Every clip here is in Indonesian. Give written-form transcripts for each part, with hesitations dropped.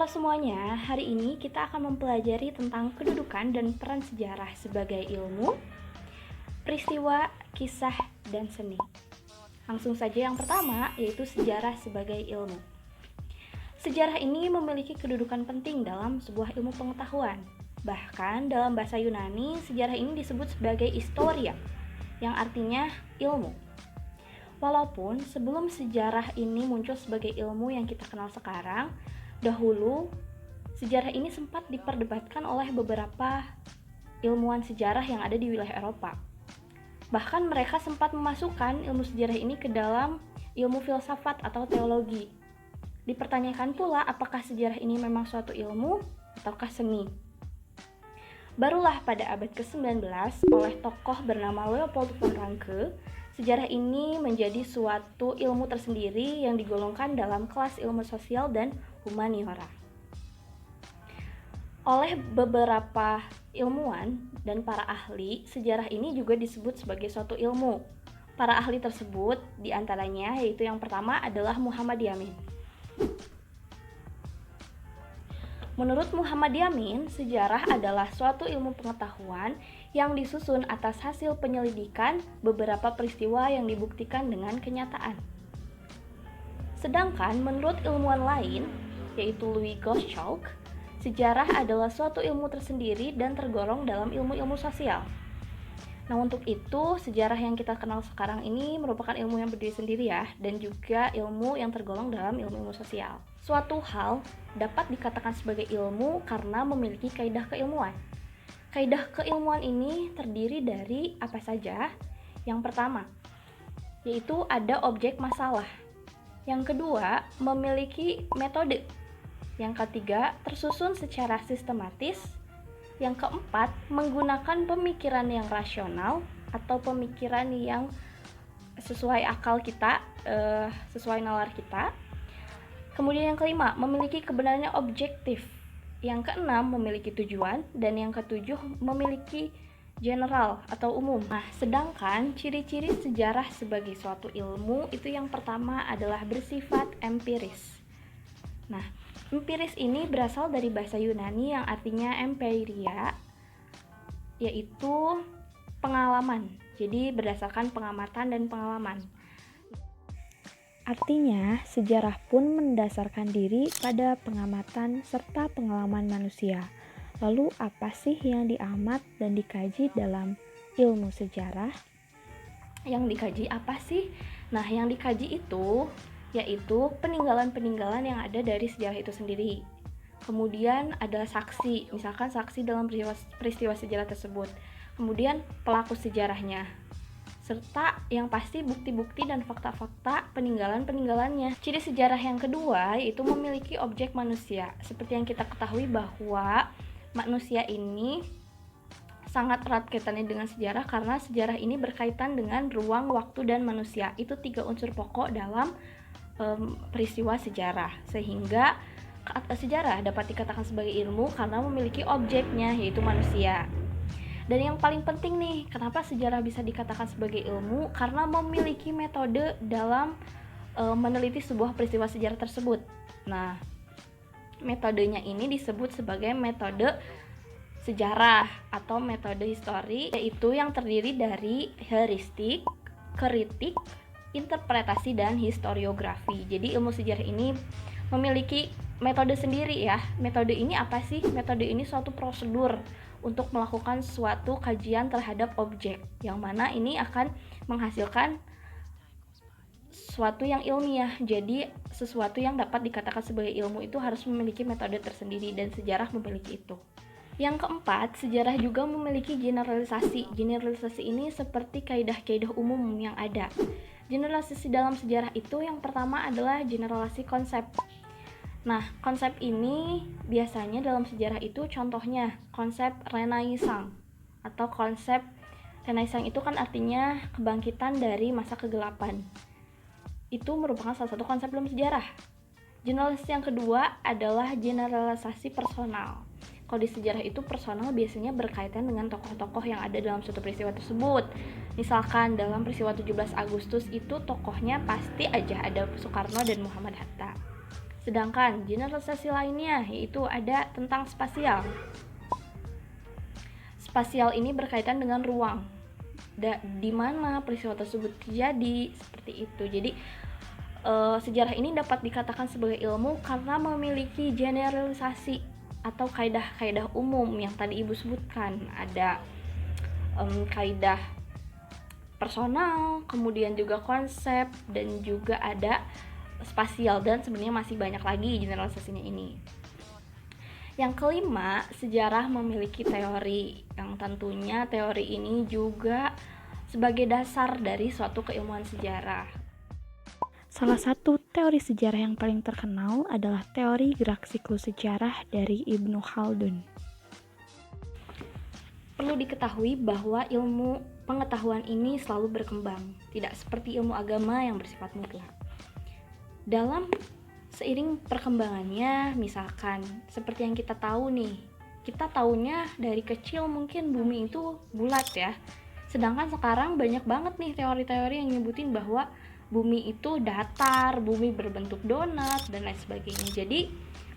Halo semuanya, hari ini kita akan mempelajari tentang kedudukan dan peran sejarah sebagai ilmu, peristiwa, kisah, dan seni. Langsung saja yang pertama, yaitu sejarah sebagai ilmu. Sejarah ini memiliki kedudukan penting dalam sebuah ilmu pengetahuan. Bahkan dalam bahasa Yunani, sejarah ini disebut sebagai historia, yang artinya ilmu. Walaupun sebelum sejarah ini muncul sebagai ilmu yang kita kenal sekarang, dahulu sejarah ini sempat diperdebatkan oleh beberapa ilmuwan sejarah yang ada di wilayah Eropa. Bahkan mereka sempat memasukkan ilmu sejarah ini ke dalam ilmu filsafat atau teologi. Dipertanyakan pula apakah sejarah ini memang suatu ilmu ataukah seni. Barulah pada abad ke-19 oleh tokoh bernama Leopold von Ranke, sejarah ini menjadi suatu ilmu tersendiri yang digolongkan dalam kelas ilmu sosial dan humaniora. Oleh beberapa ilmuwan dan para ahli, sejarah ini juga disebut sebagai suatu ilmu. Para ahli tersebut diantaranya yaitu yang pertama adalah Muhammad Yamin. Menurut Muhammad Yamin, sejarah adalah suatu ilmu pengetahuan yang disusun atas hasil penyelidikan beberapa peristiwa yang dibuktikan dengan kenyataan. Sedangkan menurut ilmuwan lain, yaitu Louis Gottschalk, sejarah adalah suatu ilmu tersendiri dan tergolong dalam ilmu-ilmu sosial. Nah, untuk itu sejarah yang kita kenal sekarang ini merupakan ilmu yang berdiri sendiri ya, dan juga ilmu yang tergolong dalam ilmu-ilmu sosial. Suatu hal dapat dikatakan sebagai ilmu karena memiliki kaidah keilmuan. Kaidah keilmuan ini terdiri dari apa saja? Yang pertama, yaitu ada objek masalah. Yang kedua, memiliki metode. Yang ketiga, tersusun secara sistematis. Yang keempat, menggunakan pemikiran yang rasional atau pemikiran yang sesuai akal kita, sesuai nalar kita. Kemudian yang kelima, memiliki kebenarannya objektif. Yang keenam, memiliki tujuan. Dan yang ketujuh, memiliki general atau umum. Nah, sedangkan ciri-ciri sejarah sebagai suatu ilmu itu yang pertama adalah bersifat empiris. Nah, empiris ini berasal dari bahasa Yunani yang artinya empiria, yaitu pengalaman. Jadi berdasarkan pengamatan dan pengalaman. Artinya, sejarah pun mendasarkan diri pada pengamatan serta pengalaman manusia. Lalu apa sih yang diamat dan dikaji dalam ilmu sejarah? Yang dikaji apa sih? Nah, yang dikaji itu yaitu peninggalan-peninggalan yang ada dari sejarah itu sendiri. Kemudian ada saksi, misalkan saksi dalam peristiwa sejarah tersebut. Kemudian pelaku sejarahnya. Serta yang pasti bukti-bukti dan fakta-fakta peninggalan-peninggalannya. Ciri sejarah yang kedua yaitu memiliki objek manusia. Seperti yang kita ketahui bahwa manusia ini sangat erat kaitannya dengan sejarah karena sejarah ini berkaitan dengan ruang, waktu, dan manusia. Itu 3 unsur pokok dalam peristiwa sejarah, sehingga sejarah dapat dikatakan sebagai ilmu karena memiliki objeknya yaitu manusia. Dan yang paling penting nih, kenapa sejarah bisa dikatakan sebagai ilmu? Karena memiliki metode dalam meneliti sebuah peristiwa sejarah tersebut. Nah, metodenya ini disebut sebagai metode sejarah atau metode histori, yaitu yang terdiri dari heuristik, kritik, interpretasi, dan historiografi. Jadi ilmu sejarah ini memiliki metode sendiri ya. Metode ini apa sih? Metode ini suatu prosedur untuk melakukan suatu kajian terhadap objek, yang mana ini akan menghasilkan sesuatu yang ilmiah. Jadi sesuatu yang dapat dikatakan sebagai ilmu itu harus memiliki metode tersendiri, dan sejarah memiliki itu. Yang keempat, sejarah juga memiliki generalisasi. Generalisasi ini seperti kaidah-kaidah umum yang ada. Generalisasi dalam sejarah itu yang pertama adalah generalisasi konsep. Nah, konsep ini biasanya dalam sejarah itu contohnya konsep Renaissance atau konsep Renaissance itu kan artinya kebangkitan dari masa kegelapan. Itu merupakan salah satu konsep dalam sejarah. Generalisasi yang kedua adalah generalisasi personal. Kalau di sejarah itu personal biasanya berkaitan dengan tokoh-tokoh yang ada dalam suatu peristiwa tersebut. Misalkan dalam peristiwa 17 Agustus itu tokohnya pasti aja ada Soekarno dan Muhammad Hatta. Sedangkan generalisasi lainnya yaitu ada tentang spasial. Spasial ini berkaitan dengan ruang, di mana peristiwa tersebut terjadi, seperti itu. Jadi sejarah ini dapat dikatakan sebagai ilmu karena memiliki generalisasi atau kaidah-kaidah umum yang tadi Ibu sebutkan. Ada kaidah personal, kemudian juga konsep, dan juga ada spasial, dan sebenarnya masih banyak lagi generalisasinya ini. Yang kelima, sejarah memiliki teori, yang tentunya teori ini juga sebagai dasar dari suatu keilmuan sejarah. Salah satu teori sejarah yang paling terkenal adalah teori gerak siklus sejarah dari Ibnu Khaldun. Perlu diketahui bahwa ilmu pengetahuan ini selalu berkembang, tidak seperti ilmu agama yang bersifat mutlak. Dalam seiring perkembangannya, misalkan seperti yang kita tahu nih, kita taunya dari kecil mungkin bumi itu bulat ya. Sedangkan sekarang banyak banget nih teori-teori yang nyebutin bahwa bumi itu datar, bumi berbentuk donat, dan lain sebagainya. Jadi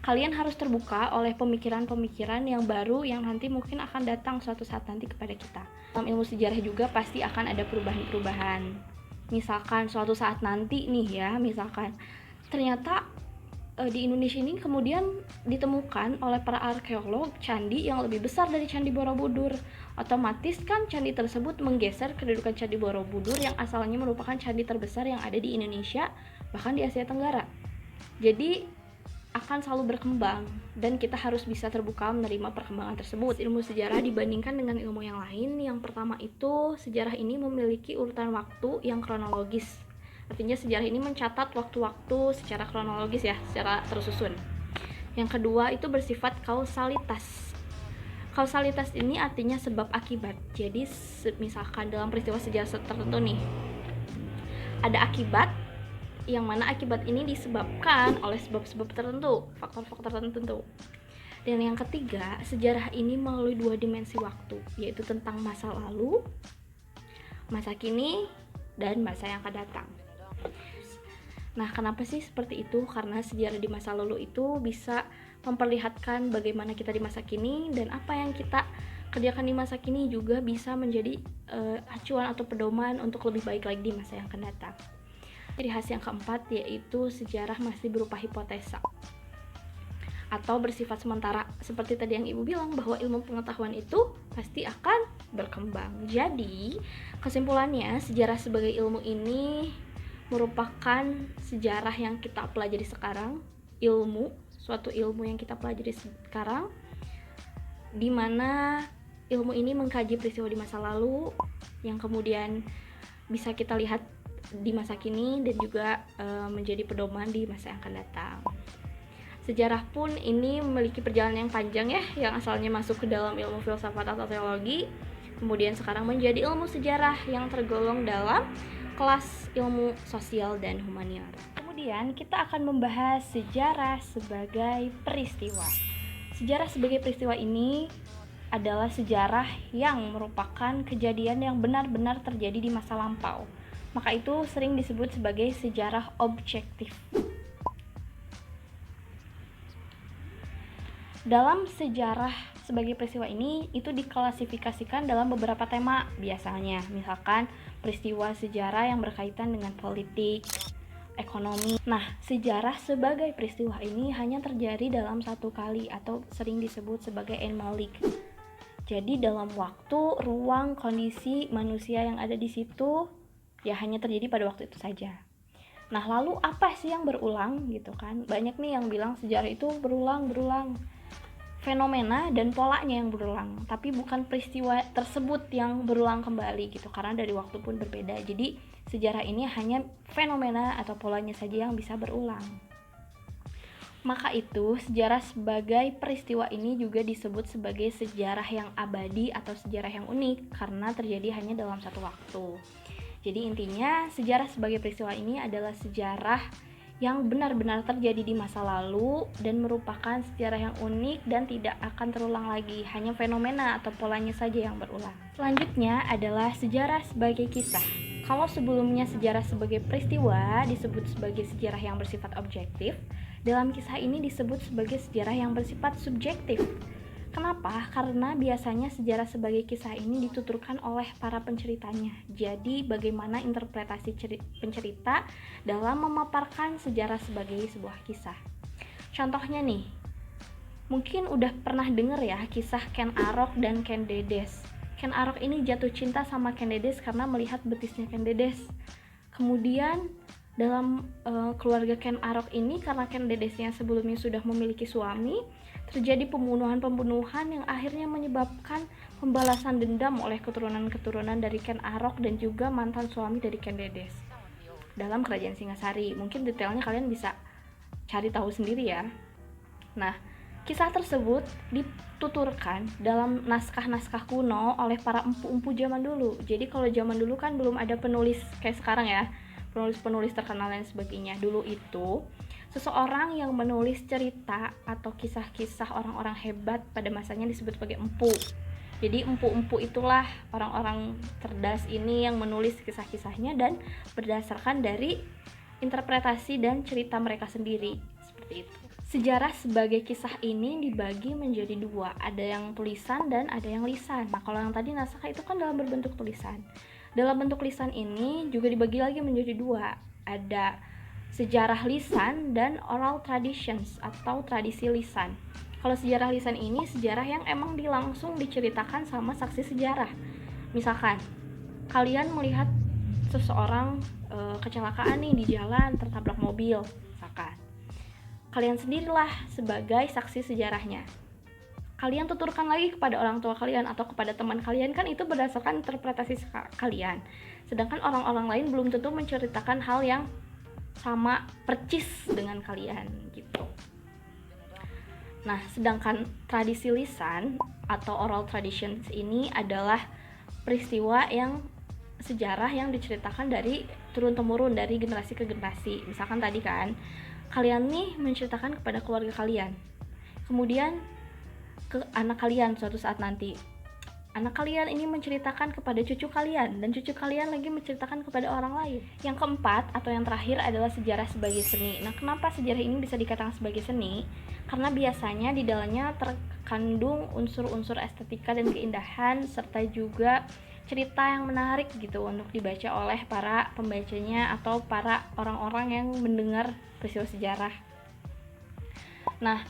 kalian harus terbuka oleh pemikiran-pemikiran yang baru yang nanti mungkin akan datang suatu saat nanti kepada kita. Dalam ilmu sejarah juga pasti akan ada perubahan-perubahan. Misalkan suatu saat nanti nih ya, misalkan ternyata di Indonesia ini kemudian ditemukan oleh para arkeolog candi yang lebih besar dari Candi Borobudur. Otomatis kan candi tersebut menggeser kedudukan Candi Borobudur yang asalnya merupakan candi terbesar yang ada di Indonesia, bahkan di Asia Tenggara. Jadi akan selalu berkembang dan kita harus bisa terbuka menerima perkembangan tersebut. Ilmu sejarah dibandingkan dengan ilmu yang lain, yang pertama itu sejarah ini memiliki urutan waktu yang kronologis. Artinya sejarah ini mencatat waktu-waktu secara kronologis ya, secara tersusun. Yang kedua itu bersifat kausalitas. Kausalitas ini artinya sebab akibat. Jadi misalkan dalam peristiwa sejarah tertentu nih, ada akibat yang mana akibat ini disebabkan oleh sebab-sebab tertentu, faktor-faktor tertentu. Dan yang ketiga, sejarah ini melalui dua dimensi waktu, yaitu tentang masa lalu, masa kini, dan masa yang akan datang. Nah, kenapa sih seperti itu? Karena sejarah di masa lalu itu bisa memperlihatkan bagaimana kita di masa kini, dan apa yang kita kerjakan di masa kini juga bisa menjadi acuan atau pedoman untuk lebih baik lagi di masa yang akan datang. Ciri khas yang keempat yaitu sejarah masih berupa hipotesa atau bersifat sementara. Seperti tadi yang Ibu bilang bahwa ilmu pengetahuan itu pasti akan berkembang. Jadi, kesimpulannya sejarah sebagai ilmu ini merupakan sejarah yang kita pelajari sekarang, suatu ilmu yang kita pelajari sekarang, di mana ilmu ini mengkaji peristiwa di masa lalu yang kemudian bisa kita lihat di masa kini dan juga menjadi pedoman di masa yang akan datang. Sejarah pun ini memiliki perjalanan yang panjang ya, yang asalnya masuk ke dalam ilmu filsafat atau teologi, kemudian sekarang menjadi ilmu sejarah yang tergolong dalam kelas ilmu sosial dan humaniora. Kemudian kita akan membahas sejarah sebagai peristiwa. Sejarah sebagai peristiwa ini adalah sejarah yang merupakan kejadian yang benar-benar terjadi di masa lampau. Maka itu sering disebut sebagai sejarah objektif. Dalam sejarah sebagai peristiwa ini itu diklasifikasikan dalam beberapa tema biasanya, misalkan peristiwa sejarah yang berkaitan dengan politik, ekonomi. Nah, sejarah sebagai peristiwa ini hanya terjadi dalam satu kali atau sering disebut sebagai en-malik. Jadi dalam waktu, ruang, kondisi manusia yang ada di situ ya hanya terjadi pada waktu itu saja. Nah, lalu apa sih yang berulang gitu kan? Banyak nih yang bilang sejarah itu berulang. Fenomena dan polanya yang berulang, tapi bukan peristiwa tersebut yang berulang kembali gitu, karena dari waktu pun berbeda. Jadi sejarah ini hanya fenomena atau polanya saja yang bisa berulang. Maka itu sejarah sebagai peristiwa ini juga disebut sebagai sejarah yang abadi atau sejarah yang unik karena terjadi hanya dalam satu waktu. Jadi intinya sejarah sebagai peristiwa ini adalah sejarah yang benar-benar terjadi di masa lalu dan merupakan sejarah yang unik dan tidak akan terulang lagi, hanya fenomena atau polanya saja yang berulang. Selanjutnya adalah sejarah sebagai kisah. Kalau sebelumnya sejarah sebagai peristiwa disebut sebagai sejarah yang bersifat objektif, Dalam kisah ini disebut sebagai sejarah yang bersifat subjektif. Kenapa? Karena biasanya sejarah sebagai kisah ini dituturkan oleh para penceritanya. Jadi bagaimana interpretasi pencerita dalam memaparkan sejarah sebagai sebuah kisah. Contohnya nih, mungkin udah pernah denger ya kisah Ken Arok dan Ken Dedes. Ken Arok ini jatuh cinta sama Ken Dedes karena melihat betisnya Ken Dedes. Kemudian dalam keluarga Ken Arok ini, karena Ken Dedesnya sebelumnya sudah memiliki suami, terjadi pembunuhan-pembunuhan yang akhirnya menyebabkan pembalasan dendam oleh keturunan-keturunan dari Ken Arok dan juga mantan suami dari Ken Dedes dalam kerajaan Singasari. Mungkin detailnya kalian bisa cari tahu sendiri ya. Nah, kisah tersebut dituturkan dalam naskah-naskah kuno oleh para empu-empu zaman dulu. Jadi kalau zaman dulu kan belum ada penulis kayak sekarang ya, penulis-penulis terkenal dan sebagainya. Dulu itu seseorang yang menulis cerita atau kisah-kisah orang-orang hebat pada masanya disebut sebagai empu. Jadi empu-empu itulah orang-orang cerdas ini yang menulis kisah-kisahnya dan berdasarkan dari interpretasi dan cerita mereka sendiri. Seperti itu. Sejarah sebagai kisah ini dibagi menjadi dua, ada yang tulisan dan ada yang lisan. Nah, kalau yang tadi naskah itu kan dalam berbentuk tulisan. Dalam bentuk lisan ini juga dibagi lagi menjadi dua, ada sejarah lisan dan oral traditions atau tradisi lisan. Kalau sejarah lisan ini sejarah yang emang langsung diceritakan sama saksi sejarah. Misalkan kalian melihat seseorang kecelakaan nih di jalan, tertabrak mobil, misalkan. Kalian sendirilah sebagai saksi sejarahnya. Kalian tuturkan lagi kepada orang tua kalian atau kepada teman kalian, kan itu berdasarkan interpretasi kalian. Sedangkan orang-orang lain belum tentu menceritakan hal yang sama percis dengan kalian gitu. Nah, sedangkan tradisi lisan atau oral traditions ini adalah peristiwa yang sejarah yang diceritakan dari turun-temurun, dari generasi ke generasi. Misalkan tadi kan, kalian nih menceritakan kepada keluarga kalian, kemudian ke anak kalian suatu saat nanti. Anak kalian ini menceritakan kepada cucu kalian, dan cucu kalian lagi menceritakan kepada orang lain. Yang keempat atau yang terakhir adalah sejarah sebagai seni. Nah, kenapa sejarah ini bisa dikatakan sebagai seni? Karena biasanya di dalamnya terkandung unsur-unsur estetika dan keindahan, serta juga cerita yang menarik gitu untuk dibaca oleh para pembacanya atau para orang-orang yang mendengar peristiwa sejarah. Nah,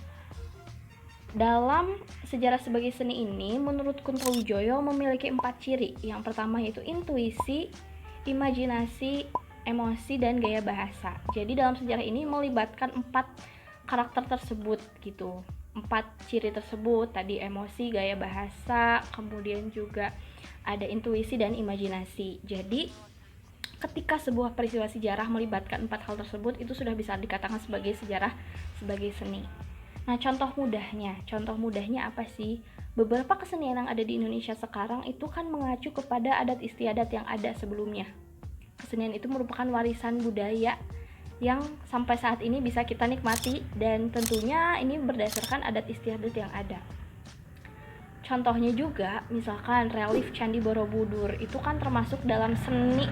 dalam sejarah sebagai seni ini, menurut Kuntowijoyo memiliki 4 ciri. Yang pertama yaitu intuisi, imajinasi, emosi, dan gaya bahasa. Jadi dalam sejarah ini melibatkan 4 karakter tersebut gitu. 4 ciri tersebut, tadi emosi, gaya bahasa, kemudian juga ada intuisi dan imajinasi. Jadi ketika sebuah peristiwa sejarah melibatkan 4 hal tersebut, itu sudah bisa dikatakan sebagai sejarah sebagai seni. Nah, contoh mudahnya apa sih? Beberapa kesenian yang ada di Indonesia sekarang itu kan mengacu kepada adat istiadat yang ada sebelumnya. Kesenian itu merupakan warisan budaya yang sampai saat ini bisa kita nikmati, dan tentunya ini berdasarkan adat istiadat yang ada. Contohnya juga, misalkan relief Candi Borobudur, itu kan termasuk dalam seni.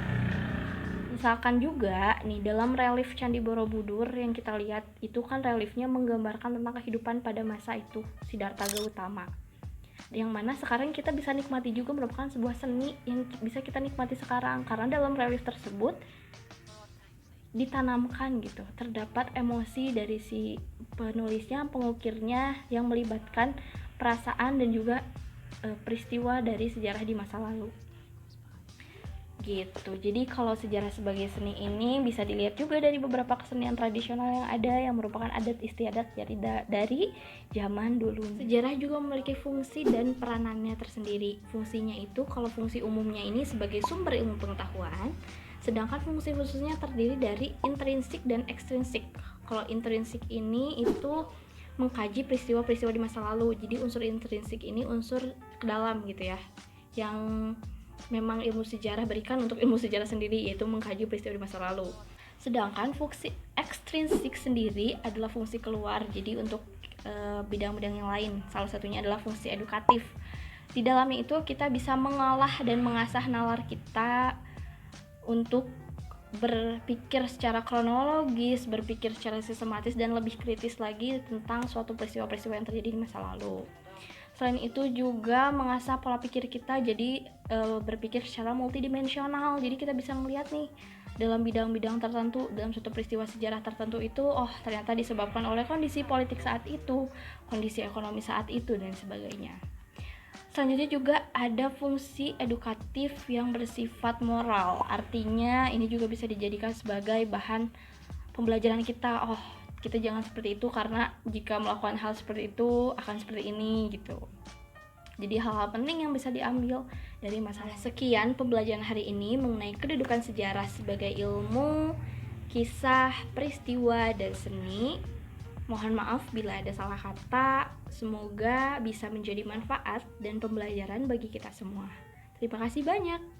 Misalkan juga nih, dalam relief Candi Borobudur yang kita lihat itu kan reliefnya menggambarkan tentang kehidupan pada masa itu, Siddhartha Gautama, yang mana sekarang kita bisa nikmati juga, merupakan sebuah seni yang bisa kita nikmati sekarang, karena dalam relief tersebut ditanamkan gitu, terdapat emosi dari si penulisnya, pengukirnya, yang melibatkan perasaan dan juga peristiwa dari sejarah di masa lalu gitu. Jadi kalau sejarah sebagai seni ini bisa dilihat juga dari beberapa kesenian tradisional yang ada, yang merupakan adat istiadat dari zaman dulu. Sejarah juga memiliki fungsi dan peranannya tersendiri. Fungsinya itu, kalau fungsi umumnya ini sebagai sumber ilmu pengetahuan, sedangkan fungsi khususnya terdiri dari intrinsik dan ekstrinsik. Kalau intrinsik ini itu mengkaji peristiwa-peristiwa di masa lalu. Jadi unsur intrinsik ini unsur ke dalam gitu ya, yang memang ilmu sejarah berikan untuk ilmu sejarah sendiri, yaitu mengkaji peristiwa di masa lalu. Sedangkan fungsi ekstrinsik sendiri adalah fungsi keluar, jadi untuk bidang-bidang yang lain. Salah satunya adalah fungsi edukatif. Di dalamnya itu kita bisa mengolah dan mengasah nalar kita untuk berpikir secara kronologis, berpikir secara sistematis dan lebih kritis lagi tentang suatu peristiwa-peristiwa yang terjadi di masa lalu. Selain itu juga mengasah pola pikir kita, jadi berpikir secara multidimensional. Jadi kita bisa melihat nih dalam bidang-bidang tertentu, dalam suatu peristiwa sejarah tertentu itu, oh ternyata disebabkan oleh kondisi politik saat itu, kondisi ekonomi saat itu, dan sebagainya. Selanjutnya juga ada fungsi edukatif yang bersifat moral. Artinya ini juga bisa dijadikan sebagai bahan pembelajaran kita. Oh, kita jangan seperti itu karena jika melakukan hal seperti itu akan seperti ini gitu. Jadi hal-hal penting yang bisa diambil dari masalah. Sekian pembelajaran hari ini mengenai kedudukan sejarah sebagai ilmu, kisah, peristiwa, dan seni. Mohon maaf bila ada salah kata. Semoga bisa menjadi manfaat dan pembelajaran bagi kita semua. Terima kasih banyak.